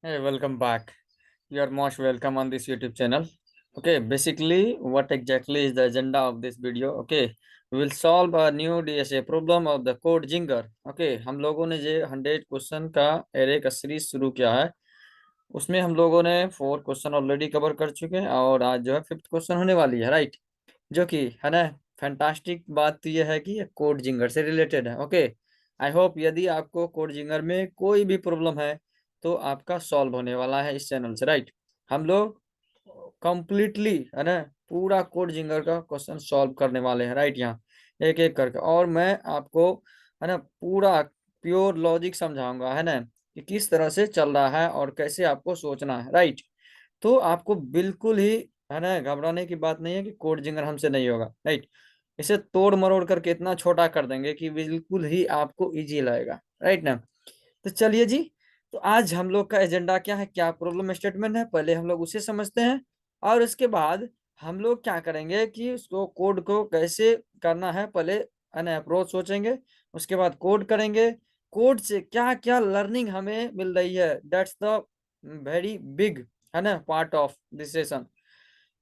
Hey, welcome back. You are most welcome on this YouTube channel. Okay, basically, what exactly is the agenda of this video? Okay, we will solve a new DSA problem of the code Jinger. Okay, हम लोगों ने जो 100 question का array का series शुरू किया है, उसमें हम लोगों ने 4 क्वेश्चन ऑलरेडी कवर कर चुके हैं और आज जो है 5th क्वेश्चन होने वाली है, राइट? जो कि है ना, फैंटास्टिक बात तो यह है कि ये कोड जिंगर से रिलेटेड है। ओके, आई होप यदि आपको कोड जिंगर में कोई भी प्रॉब्लम है तो आपका सॉल्व होने वाला है इस चैनल से, राइट? हम लोग कंप्लीटली है ना पूरा कोड जिंगर का क्वेश्चन सॉल्व करने वाले हैं, राइट? यहाँ एक एक करके, और मैं आपको है ना पूरा प्योर लॉजिक समझाऊंगा, है ना, कि किस तरह से चल रहा है और कैसे आपको सोचना है, राइट? तो आपको बिल्कुल ही है ना घबराने की बात नहीं है कि कोड जिंगर हमसे नहीं होगा, राइट? इसे तोड़ मरोड़ करके इतना छोटा कर देंगे कि बिल्कुल ही आपको इजी लगेगा, राइट ना? तो चलिए जी, तो आज हम लोग का एजेंडा क्या है, क्या प्रॉब्लम स्टेटमेंट है, पहले हम लोग उसे समझते हैं। और उसके बाद हम लोग क्या करेंगे कि उसको कोड को कैसे करना है, पहले है ना अप्रोच सोचेंगे, उसके बाद कोड करेंगे। कोड से क्या क्या लर्निंग हमें मिल रही है, दैट्स द वेरी बिग है ना पार्ट ऑफ दिस सेशन।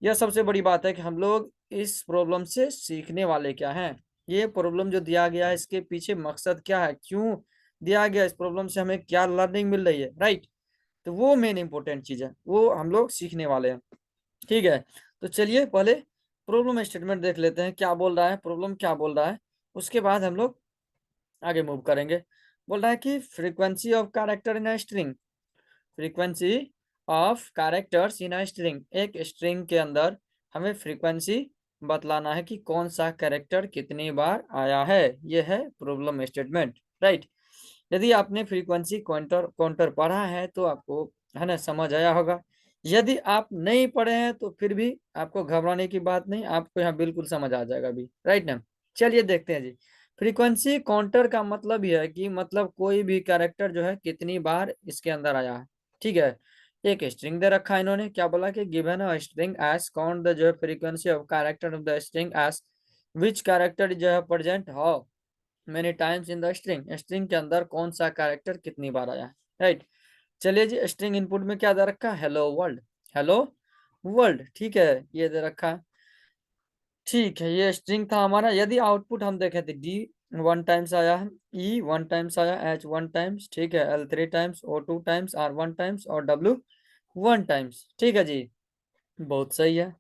यह सबसे बड़ी बात है कि हम लोग इस प्रॉब्लम से सीखने वाले क्या हैं, ये प्रॉब्लम जो दिया गया है इसके पीछे मकसद क्या है, क्यों दिया गया, इस प्रॉब्लम से हमें क्या लर्निंग मिल रही है, राइट? तो वो मेन इंपॉर्टेंट चीज है, वो हम लोग सीखने वाले हैं। ठीक है, तो चलिए पहले प्रॉब्लम स्टेटमेंट देख लेते हैं, क्या बोल रहा है प्रॉब्लम, क्या बोल रहा है। उसके बाद हम लोग आगे मूव करेंगे। बोल रहा है कि frequency of character in string, frequency of characters in string, एक स्ट्रिंग के अंदर हमें फ्रीक्वेंसी बतलाना है कि कौन सा कैरेक्टर कितनी बार आया है। यह है प्रॉब्लम स्टेटमेंट, राइट? यदि आपने फ्रीक्वेंसी काउंटर काउंटर पढ़ा है तो आपको है ना समझ आया होगा। यदि आप नहीं पढ़े हैं तो फिर भी आपको घबराने की बात नहीं, आपको यहाँ बिल्कुल समझ आ जाएगा भी, राइट ना? चलिए देखते हैं जी। फ्रीक्वेंसी काउंटर का मतलब यह है कि मतलब कोई भी कैरेक्टर जो है कितनी बार इसके अंदर आया है। ठीक है, एक स्ट्रिंग दे रखा है इन्होंने, क्या बोला कि given a string S count the जो है frequency of character of the string S which character जो है present how many times in the string, string के अंदर कौन सा कैरेक्टर कितनी बार आया है, राइट? चलिए जी, स्ट्रिंग इनपुट में क्या दे रखा है, हेलो वर्ल्ड, हेलो वर्ल्ड, ठीक है, ये दे रखा है। ठीक है, ये स्ट्रिंग था हमारा। यदि आउटपुट हम देखें तो डी 1 टाइम्स आया है, ई 1 टाइम्स आया, एच 1 टाइम्स, ठीक है, L 3 times, O 2 times, R 1 times और डब्ल्यू 1 टाइम्स। ठीक है जी, बहुत सही है।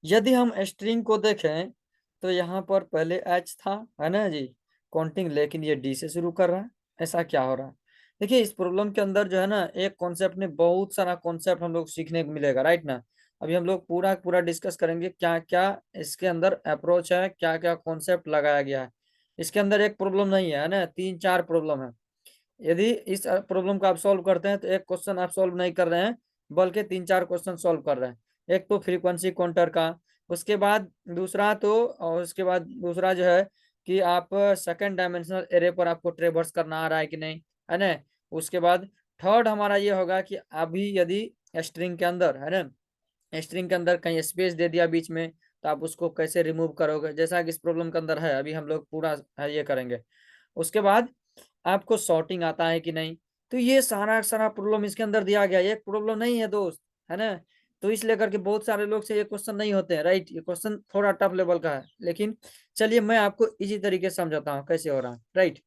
यदि हम स्ट्रिंग को देखें तो यहाँ पर पहले एच था, है ना जी, काउंटिंग, लेकिन ये डी से शुरू कर रहा है। ऐसा क्या हो रहा है? देखिए, इस प्रॉब्लम के अंदर जो है ना एक कॉन्सेप्ट में बहुत सारा कॉन्सेप्ट हम लोग सीखने को मिलेगा, राइट ना? अभी हम लोग पूरा पूरा डिस्कस करेंगे क्या क्या इसके अंदर अप्रोच है, क्या क्या कॉन्सेप्ट लगाया गया है। इसके अंदर एक प्रॉब्लम नहीं है ना, 3 4 प्रॉब्लम है। यदि इस प्रॉब्लम को आप सॉल्व करते हैं तो एक क्वेश्चन आप सॉल्व नहीं कर रहे हैं, बल्कि 3 4 क्वेश्चन सॉल्व कर रहे हैं। एक तो फ्रीक्वेंसी काउंटर का, उसके बाद दूसरा तो, और उसके बाद दूसरा जो है कि आप सेकंड डायमेंशनल एरे पर आपको ट्रेवर्स करना आ रहा है कि नहीं, है ना? उसके बाद थर्ड हमारा ये होगा कि अभी यदि स्ट्रिंग के अंदर है ना, स्ट्रिंग के अंदर कहीं स्पेस दे दिया बीच में तो आप उसको कैसे रिमूव करोगे, जैसा कि इस प्रॉब्लम के अंदर है, अभी हम लोग पूरा ये करेंगे। उसके बाद आपको सॉर्टिंग आता है कि नहीं। तो ये सारा सारा प्रॉब्लम इसके अंदर दिया गया है, एक प्रॉब्लम नहीं है दोस्त, है ना? तो इसलिए करके बहुत सारे लोग से ये क्वेश्चन नहीं होते हैं, राइट? ये क्वेश्चन थोड़ा टफ लेवल का है, लेकिन चलिए मैं आपको इजी तरीके से समझाता हूँ कैसे हो रहा है, राइट?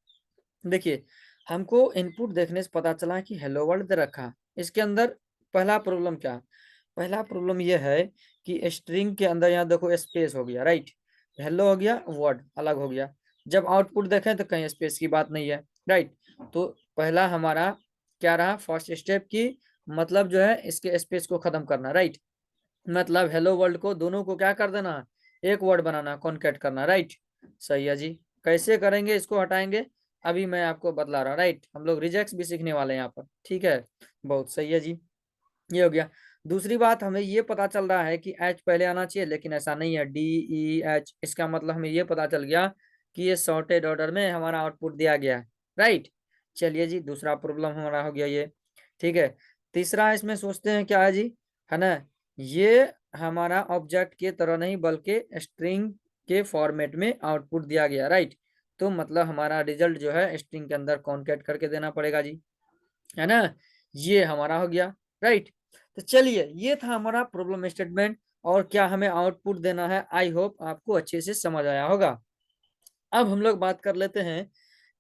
देखिए, हमको इनपुट देखने से पता चला कि हेलो वर्ल्ड दे रखा है। इसके अंदर पहला प्रॉब्लम क्या है? पहला प्रॉब्लम यह है कि स्ट्रिंग के अंदर यहाँ देखो स्पेस हो गया, राइट? हेलो हो गया, वर्ड अलग हो गया। जब आउटपुट देखें तो कहीं स्पेस की बात नहीं है, राइट? तो पहला हमारा क्या रहा, फर्स्ट स्टेप की मतलब जो है इसके स्पेस को खत्म करना, राइट? मतलब हेलो वर्ल्ड को दोनों को क्या कर देना, एक वर्ड बनाना, कॉन्केट करना, राइट? सही है जी। कैसे करेंगे, इसको हटाएंगे, अभी मैं आपको बतला रहा हूँ, राइट? हम लोग रिजेक्ट्स भी सीखने वाले हैं यहाँ पर, ठीक है? बहुत सही है जी, ये हो गया। दूसरी बात, हमें ये पता चल रहा है कि एच पहले आना चाहिए, लेकिन ऐसा नहीं है, डी ई एच। इसका मतलब हमें ये पता चल गया कि ये सॉर्टेड ऑर्डर में हमारा आउटपुट दिया गया है, राइट? चलिए जी, दूसरा प्रॉब्लम हमारा हो गया ये, ठीक है। तीसरा इसमें सोचते हैं क्या है जी, है ना, ये हमारा ऑब्जेक्ट के तरह नहीं बल्कि स्ट्रिंग के फॉर्मेट में आउटपुट दिया गया, राइट? तो मतलब हमारा रिजल्ट जो है स्ट्रिंग के अंदर कॉन्केट करके देना पड़ेगा जी, है ना? ये हमारा हो गया, राइट। तो चलिए, ये था हमारा प्रॉब्लम स्टेटमेंट, और क्या हमें आउटपुट देना है। आई होप आपको अच्छे से समझ आया होगा। अब हम लोग बात कर लेते हैं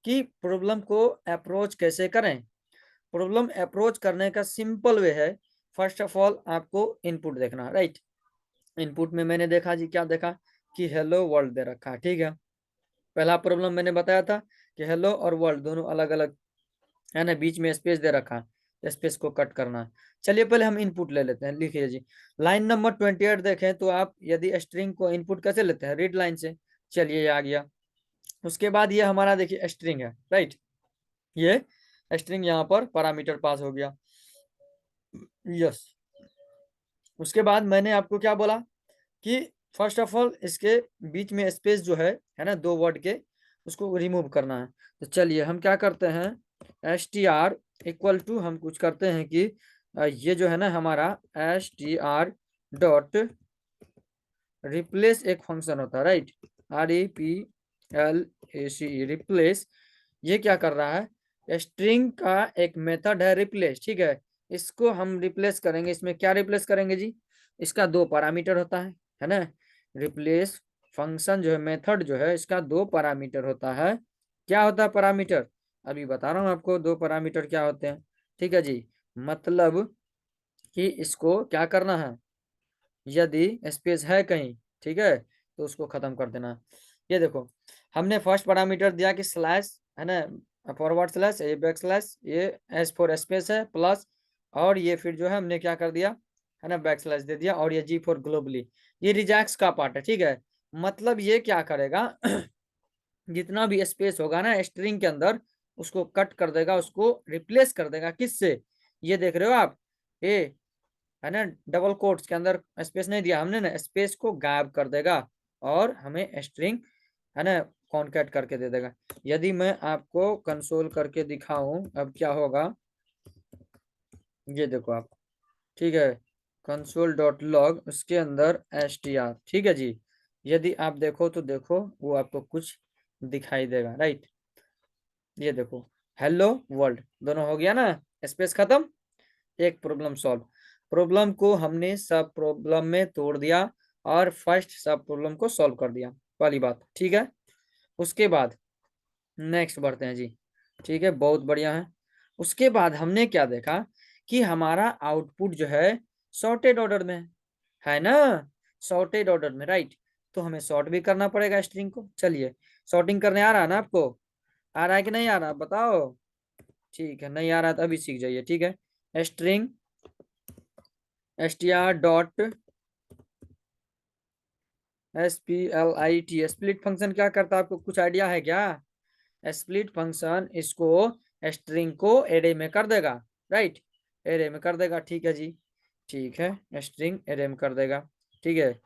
कि प्रॉब्लम को अप्रोच कैसे करें। प्रॉब्लम अप्रोच करने का सिंपल वे है, फर्स्ट ऑफ ऑल आपको इनपुट देखना, राइट। इनपुट में मैंने देखा जी, क्या देखा कि हेलो वर्ल्ड दे रखा है, ठीक है। पहला प्रॉब्लम मैंने बताया था कि हेलो और वर्ल्ड दोनों अलग अलग है ना, बीच में स्पेस दे रखा है, स्पेस को कट करना है। चलिए पहले हम इनपुट ले लेते हैं, लिखिए जी। लाइन नंबर 28 देखें तो आप यदि स्ट्रिंग को इनपुट कैसे लेते हैं, रीड लाइन से। चलिए ये आ गया। उसके बाद ये हमारा देखिए स्ट्रिंग है, राइट। ये स्ट्रिंग यहाँ पर पैरामीटर पास हो गया, यस। उसके बाद मैंने आपको क्या बोला कि फर्स्ट ऑफ ऑल इसके बीच में स्पेस जो है ना, दो वर्ड के, उसको रिमूव करना है। तो चलिए हम क्या करते हैं, S T R equal to हम कुछ करते हैं कि ये जो है ना हमारा S T R dot replace एक फंक्शन होता है, right. R E P L A C E, replace. ये क्या कर रहा है, स्ट्रिंग का एक मेथड है रिप्लेस, ठीक है। इसको हम रिप्लेस करेंगे, इसमें क्या रिप्लेस करेंगे जी, इसका दो पैरामीटर होता है ना। रिप्लेस फंक्शन जो है, मेथड जो है, इसका दो पैरामीटर होता है। क्या होता है पैरामीटर, अभी बता रहा हूँ आपको, दो पैरामीटर क्या होते हैं, ठीक है जी। मतलब कि इसको क्या करना है, यदि स्पेस है कहीं, ठीक है, तो उसको खत्म कर देना। ये देखो, हमने फर्स्ट पैरामीटर दिया कि स्लैश है ना, फॉरवर्ड स्लैश, ये बैक स्लैश, ये एस फॉर स्पेस है प्लस, और ये फिर जो है हमने क्या कर दिया है ना, बैक स्लैश दे दिया, और ये जी फॉर ग्लोबली, ये रिजैक्स का पार्ट है, ठीक है। मतलब ये क्या करेगा जितना भी स्पेस होगा ना स्ट्रिंग के अंदर, उसको कट कर देगा, उसको रिप्लेस कर देगा, किससे, ये देख रहे हो आप, ए है ना, डबल कोट्स के अंदर स्पेस नहीं दिया हमने ना, स्पेस को गायब कर देगा, और हमें स्ट्रिंग है ना कॉन्कैट करके दे देगा। यदि मैं आपको कंसोल करके दिखाऊं अब क्या होगा, ये देखो आप, ठीक है, कंसोल डॉट लॉग, उसके अंदर एस टी आर, ठीक है जी। यदि आप देखो तो देखो वो आपको कुछ दिखाई देगा, राइट। ये देखो, हेलो वर्ल्ड दोनों हो गया ना, स्पेस खत्म, एक प्रॉब्लम सॉल्व। प्रॉब्लम को हमने सब प्रॉब्लम में तोड़ दिया, और फर्स्ट सब प्रॉब्लम को सॉल्व कर दिया, वाली बात, ठीक है। उसके बाद नेक्स्ट बढ़ते हैं जी, ठीक है, बहुत बढ़िया है। उसके बाद हमने क्या देखा कि हमारा आउटपुट जो है सॉर्टेड ऑर्डर में है ना, सॉर्टेड ऑर्डर में, राइट। तो हमें सॉर्ट भी करना पड़ेगा स्ट्रिंग को। चलिए, सॉर्टिंग करने आ रहा है ना आपको, आ रहा है कि नहीं आ रहा बताओ, ठीक है, नहीं आ रहा तो अभी सीख जाइए, ठीक है। String str dot split, split function क्या करता है, आपको कुछ आइडिया है क्या। स्प्लिट फंक्शन इसको स्ट्रिंग को एरे में कर देगा, राइट, एरे में कर देगा, ठीक है जी। ठीक है, स्ट्रिंग एरे में कर देगा, ठीक है।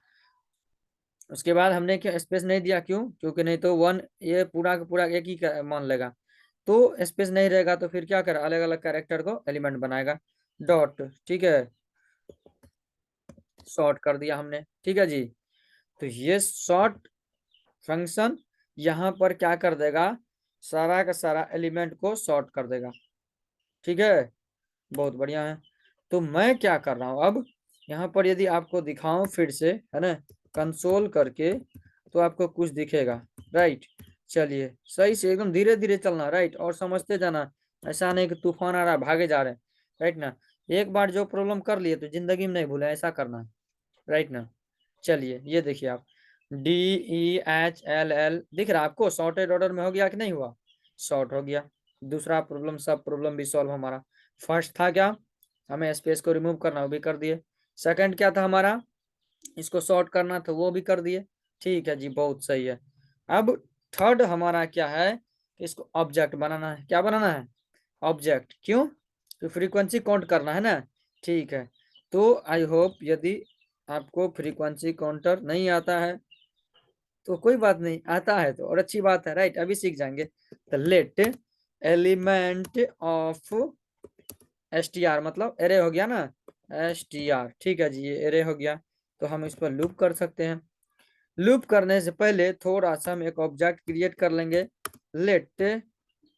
उसके बाद हमने क्या स्पेस नहीं दिया, क्यों, क्योंकि नहीं तो वन ये पूरा का पूरा एक ही मान लेगा। तो स्पेस नहीं रहेगा तो फिर क्या कर, अलग अलग कैरेक्टर को एलिमेंट बनाएगा, डॉट, ठीक है, सॉर्ट कर दिया हमने, ठीक है जी। तो ये सॉर्ट फंक्शन यहाँ पर क्या कर देगा, सारा का सारा एलिमेंट को सॉर्ट कर देगा, ठीक है, बहुत बढ़िया है। तो मैं क्या कर रहा हूँ अब, यहाँ पर यदि आपको दिखाऊं फिर से है ना, कंसोल करके, तो आपको कुछ दिखेगा, राइट। चलिए सही से एकदम धीरे धीरे चलना, राइट, और समझते जाना, ऐसा नहीं कि तूफान आ रहा है भागे जा रहे हैं, राइट ना। एक बार जो प्रॉब्लम कर लिए तो जिंदगी में नहीं भूले, ऐसा करना है, राइट ना। चलिए ये देखिए आप, DEHLL दिख रहा है आपको, सॉर्टेड ऑर्डर में हो गया कि नहीं हुआ, शॉर्ट हो गया। दूसरा प्रॉब्लम, सब प्रॉब्लम भी सॉल्व हमारा। फर्स्ट था क्या, हमें स्पेस को रिमूव करना, वो भी कर दिए। सेकंड क्या था हमारा, इसको सॉर्ट करना था, वो भी कर दिए, ठीक है जी, बहुत सही है। अब थर्ड हमारा क्या है, कि इसको ऑब्जेक्ट बनाना है, क्या बनाना है, ऑब्जेक्ट, क्यों, तो फ्रीक्वेंसी काउंट करना है ना, ठीक है। तो आई होप यदि आपको फ्रीक्वेंसी काउंटर नहीं आता है तो कोई बात नहीं, आता है तो और अच्छी बात है, राइट, अभी सीख जाएंगे। तो लेट एलिमेंट ऑफ str, मतलब एरे हो गया ना, str, ठीक है जी, ये एरे हो गया। तो हम इस पर लूप कर सकते हैं। लूप करने से पहले थोड़ा सा हम एक ऑब्जेक्ट क्रिएट कर लेंगे। लेट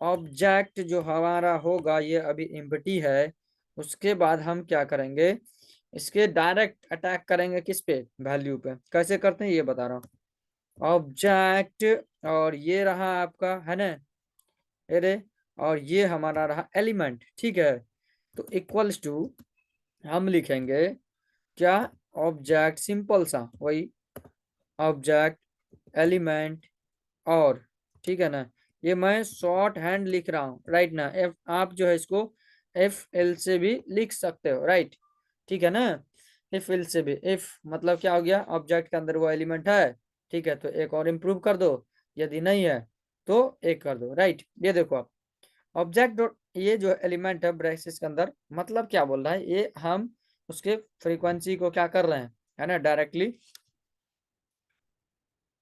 ऑब्जेक्ट जो हमारा होगा, ये अभी एम्प्टी है, उसके बाद हम क्या करेंगे, इसके डायरेक्ट अटैक करेंगे किस पे, वैल्यू पे। कैसे करते हैं ये बता रहा हूँ। ऑब्जेक्ट, और ये रहा आपका है ना एरे, और ये हमारा रहा एलिमेंट, ठीक है। तो इक्वल्स टू हम लिखेंगे क्या, ऑब्जेक्ट सिंपल सा वही ऑब्जेक्ट एलिमेंट, और ठीक है ना, ये मैं शॉर्ट हैंड लिख रहा हूँ राइट ना। एफ आप जो है इसको एफ एल से भी लिख सकते हो राइट, ठीक है ना। एफ एल से भी, एफ मतलब क्या हो गया, ऑब्जेक्ट के अंदर वो एलिमेंट है, ठीक है, तो एक और इम्प्रूव कर दो, यदि नहीं है तो एक कर दो राइट। ये देखो आप, ऑब्जेक्ट डॉट ये जो एलिमेंट है ब्रेसेस के अंदर, मतलब क्या बोल रहा है, ये हम उसके फ्रीक्वेंसी को क्या कर रहे हैं, है ना, डायरेक्टली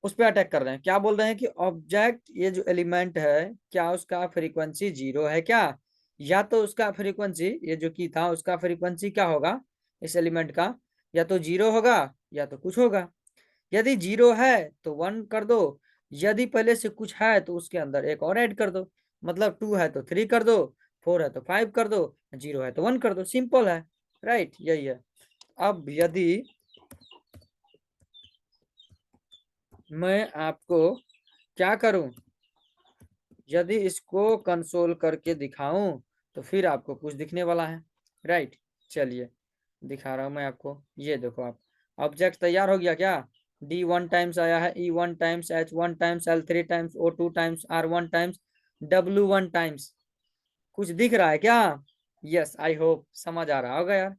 उस पर अटैक कर रहे हैं। क्या बोल रहे हैं कि ऑब्जेक्ट ये जो एलिमेंट है, क्या उसका फ्रीक्वेंसी जीरो है क्या, या तो उसका फ्रीक्वेंसी ये जो की था उसका फ्रीक्वेंसी क्या होगा इस एलिमेंट का, या तो जीरो होगा या तो कुछ होगा। यदि जीरो है तो वन कर दो, यदि पहले से कुछ है तो उसके अंदर एक और ऐड कर दो, मतलब टू है तो थ्री कर दो, फोर है तो फाइव कर दो, जीरो है तो वन कर दो, सिंपल है राइट, यही है। अब यदि मैं आपको क्या करूं, यदि इसको कंसोल करके दिखाऊं तो फिर आपको कुछ दिखने वाला है राइट। चलिए दिखा रहा हूं मैं आपको, ये देखो आप, ऑब्जेक्ट तैयार हो गया क्या, डी वन टाइम्स आया है, E one times, H one times, L three times, O two times, R one times, W one times. कुछ दिख रहा है क्या, यस आई होप समझ आ रहा होगा यार,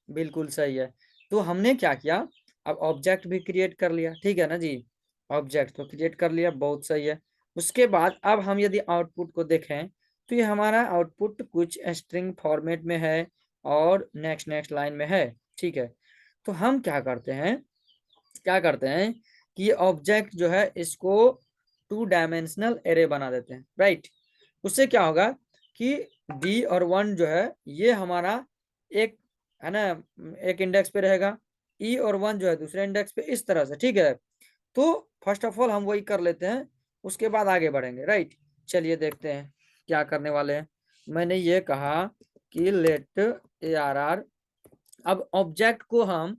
बिल्कुल सही है। तो हमने क्या किया, अब ऑब्जेक्ट भी क्रिएट कर लिया, ठीक है ना जी, ऑब्जेक्ट तो क्रिएट कर लिया, बहुत सही है। उसके बाद अब हम यदि आउटपुट को देखें तो ये हमारा आउटपुट कुछ स्ट्रिंग फॉर्मेट में है और नेक्स्ट नेक्स्ट लाइन में है, ठीक है। तो हम क्या करते हैं कि ये ऑब्जेक्ट जो है इसको टू डायमेंशनल एरे बना देते हैं राइट। उससे क्या होगा कि डी और वन जो है ये हमारा एक है ना, एक इंडेक्स पे रहेगा, ई और वन जो है दूसरे इंडेक्स पे, इस तरह से, ठीक है। तो फर्स्ट ऑफ ऑल हम वही कर लेते हैं, उसके बाद आगे बढ़ेंगे राइट। चलिए देखते हैं क्या करने वाले हैं। मैंने ये कहा कि लेट ए आर आर, अब ऑब्जेक्ट को हम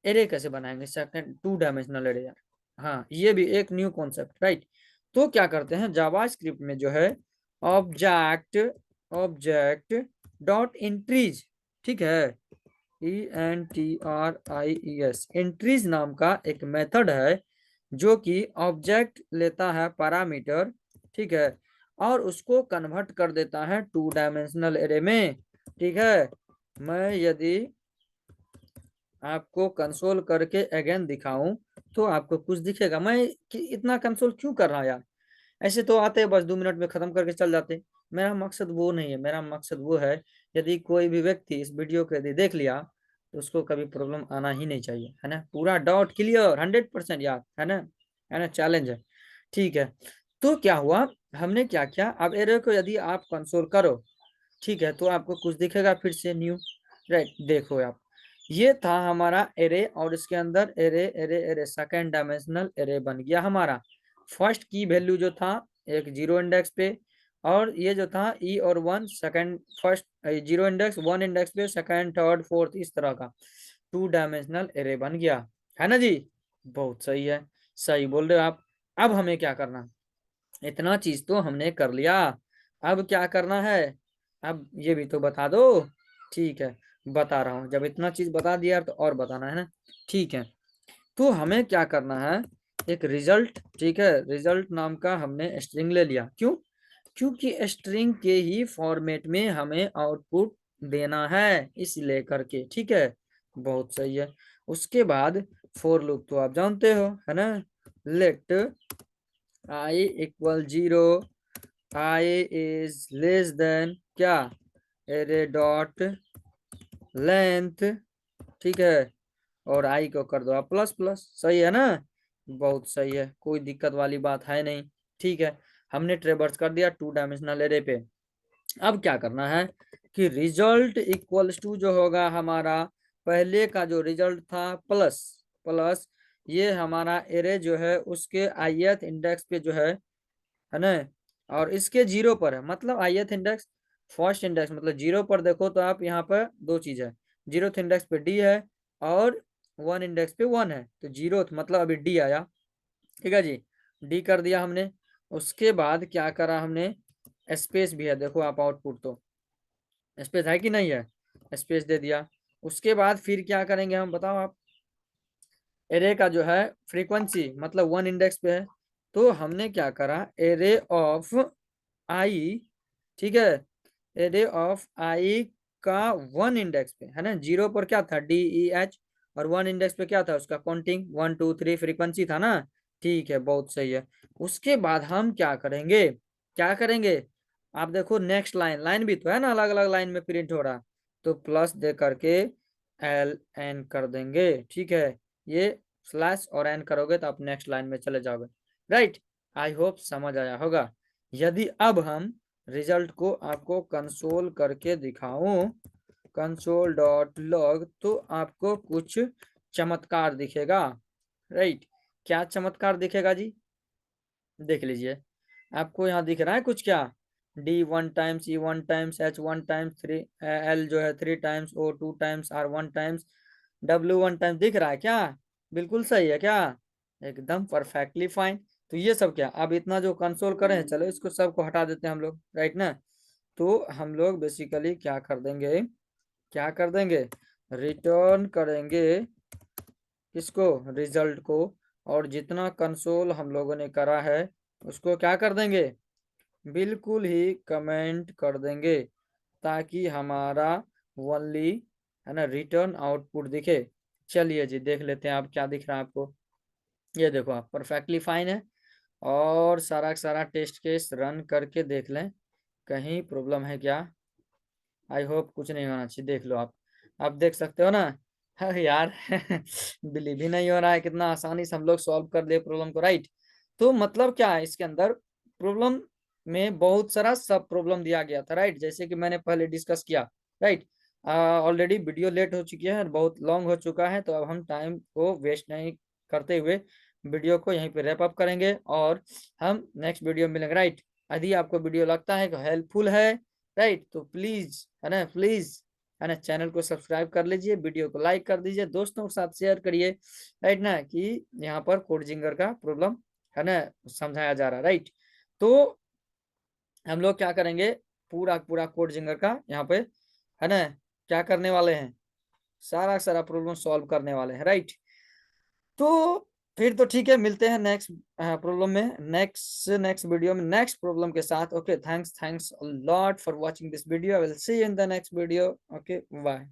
एरे कैसे बनाएंगे, सेकंड टू डायमेंशनल एरे यार, हाँ ये भी एक न्यू कॉन्सेप्ट राइट। तो क्या करते हैं जावास्क्रिप्ट में जो है ऑब्जेक्ट ऑब्जेक्ट डॉट इंट्रीज, ठीक है, ENTRIES, इंट्रीज नाम का एक मेथड है जो कि ऑब्जेक्ट लेता है पैरामीटर, ठीक है, और उसको कन्वर्ट कर देता है टू डायमेंशनल एरे में, ठीक है। मैं यदि आपको कंसोल करके अगेन दिखाऊं तो आपको कुछ दिखेगा, मैं कि इतना कंसोल क्यों कर रहा यार, ऐसे तो आते बस 2 मिनट में खत्म करके चल जाते। मेरा मकसद वो नहीं है, मेरा मकसद वो है यदि कोई भी व्यक्ति इस वीडियो को यदि देख लिया तो उसको कभी प्रॉब्लम आना ही नहीं चाहिए, है ना, पूरा डाउट क्लियर 100% यार, है ना चैलेंज है, ठीक है। तो क्या हुआ, हमने क्या किया, अब एरे को यदि आप कंसोल करो, ठीक है, तो आपको कुछ दिखेगा फिर से न्यू राइट। देखो आप, ये था हमारा एरे और इसके अंदर array array array second dimensional array बन गया हमारा। फर्स्ट की वैल्यू जो था एक जीरो इंडेक्स पे, और ये जो था ई और one second, first zero index one index पे, सेकेंड थर्ड फोर्थ, इस तरह का टू डायमेंशनल एरे बन गया, है ना जी। बहुत सही है, सही बोल रहे हो आप। अब हमें क्या करना, इतना चीज तो हमने कर लिया, अब क्या करना है, अब ये भी तो बता दो, ठीक है, बता रहा हूँ, जब इतना चीज बता दिया तो और बताना है ना, ठीक है। तो हमें क्या करना है, एक रिजल्ट, ठीक है, रिजल्ट नाम का हमने स्ट्रिंग ले लिया, क्यों, क्योंकि स्ट्रिंग के ही फॉर्मेट में हमें आउटपुट देना है इस लेकर के, ठीक है, बहुत सही है। उसके बाद फॉर लूप तो आप जानते हो है ना, let I equal zero, I is less than क्या, एरे डॉट लेंथ, ठीक है, और आई को कर दो आप प्लस प्लस, सही है ना, बहुत सही है, कोई दिक्कत वाली बात है नहीं, ठीक है। हमने ट्रेवर्स कर दिया टू डायमेंशनल एरे पे। अब क्या करना है कि रिजल्ट इक्वल्स टू जो होगा हमारा पहले का जो रिजल्ट था प्लस प्लस, ये हमारा एरे जो है उसके ith इंडेक्स पे जो है ना, और इसके जीरो पर है, मतलब ith इंडेक्स फर्स्ट इंडेक्स मतलब जीरो पर देखो तो आप यहाँ पर दो चीज है, जीरोथ इंडेक्स पे डी है और वन इंडेक्स पे वन है, तो जीरोथ मतलब अभी डी आया। ठीक है जी, डी कर दिया हमने। उसके बाद क्या करा हमने, स्पेस भी है, देखो आप आउटपुट तो स्पेस है कि नहीं है, स्पेस दे दिया। उसके बाद फिर क्या करेंगे हम, बताओ आप। एरे का जो है फ्रीक्वेंसी मतलब वन इंडेक्स पे है, तो हमने क्या करा, एरे ऑफ आई, ठीक है, एरे ऑफ आई का वन इंडेक्स पे है ना, जीरो पर क्या था, डी ई एच, और वन इंडेक्स पे क्या था उसका counting, one two three frequency था ना। ठीक है, बहुत सही है। उसके बाद हम क्या करेंगे, क्या करेंगे, आप देखो नेक्स्ट लाइन, लाइन भी तो है ना, अलग अलग लाइन में प्रिंट हो रहा, तो प्लस दे करके एल एन कर देंगे। ठीक है, ये स्लैश और एन करोगे तो आप नेक्स्ट लाइन में चले जाओगे। राइट, आई होप समझ आया होगा। यदि अब हम रिजल्ट को आपको कंसोल करके दिखाऊं, कंसोल डॉट लॉग, तो आपको कुछ चमत्कार दिखेगा। राइट, क्या चमत्कार दिखेगा जी, देख लीजिए। आपको यहाँ दिख रहा है कुछ क्या, D one times, E one times, H one times, three L जो है three times, O two times, R one times, W one times, दिख रहा है क्या, बिल्कुल सही है क्या, एकदम परफेक्टली फाइन। तो ये सब क्या, अब इतना जो कंसोल करें, चलो इसको सबको हटा देते हैं हम लोग, राइट ना। तो हम लोग बेसिकली क्या कर देंगे, क्या कर देंगे, रिटर्न करेंगे किसको, रिजल्ट को, और जितना कंसोल हम लोगों ने करा है उसको क्या कर देंगे, बिल्कुल ही कमेंट कर देंगे, ताकि हमारा ओनली है ना रिटर्न आउटपुट दिखे। चलिए जी देख लेते हैं आप क्या दिख रहा है आपको। ये देखो आप परफेक्टली फाइन है, और सारा का सारा टेस्ट केस रन करके देख लें, कहीं प्रॉब्लम है क्या। आई होप कुछ नहीं होना चाहिए, देख लो आप देख सकते हो ना। हाँ यार बिलीव ही नहीं हो रहा है, कितना आसानी से हम लोग सॉल्व कर दिए प्रॉब्लम को, राइट। तो मतलब क्या है इसके अंदर, प्रॉब्लम में बहुत सारा सब प्रॉब्लम दिया गया था, राइट, जैसे कि मैंने पहले डिस्कस किया, राइट। ऑलरेडी वीडियो लेट हो चुकी है, बहुत लॉन्ग हो चुका है, तो अब हम टाइम को वेस्ट नहीं करते हुए वीडियो को यहीं पे रैप अप करेंगे, और हम नेक्स्ट वीडियो में मिलेंगे, राइट। यदि आपको वीडियो लगता है कि हेल्पफुल है, राइट, तो प्लीज है ना, प्लीज है ना, चैनल को सब्सक्राइब कर लीजिए, वीडियो को लाइक कर दीजिए, दोस्तों के साथ शेयर करिए, राइट ना, कि यहाँ पर कोड जिंगर का प्रॉब्लम है ना समझाया जा रहा है, राइट। तो हम लोग क्या करेंगे, पूरा पूरा कोड जिंगर का यहाँ पे है ना क्या करने वाले हैं, सारा सारा प्रॉब्लम सॉल्व करने वाले हैं, राइट। तो फिर तो ठीक है, मिलते हैं नेक्स्ट प्रॉब्लम में, नेक्स्ट वीडियो में नेक्स्ट प्रॉब्लम के साथ। Okay, thanks thanks a lot for watching this video, I will see you in the next video. Okay, bye.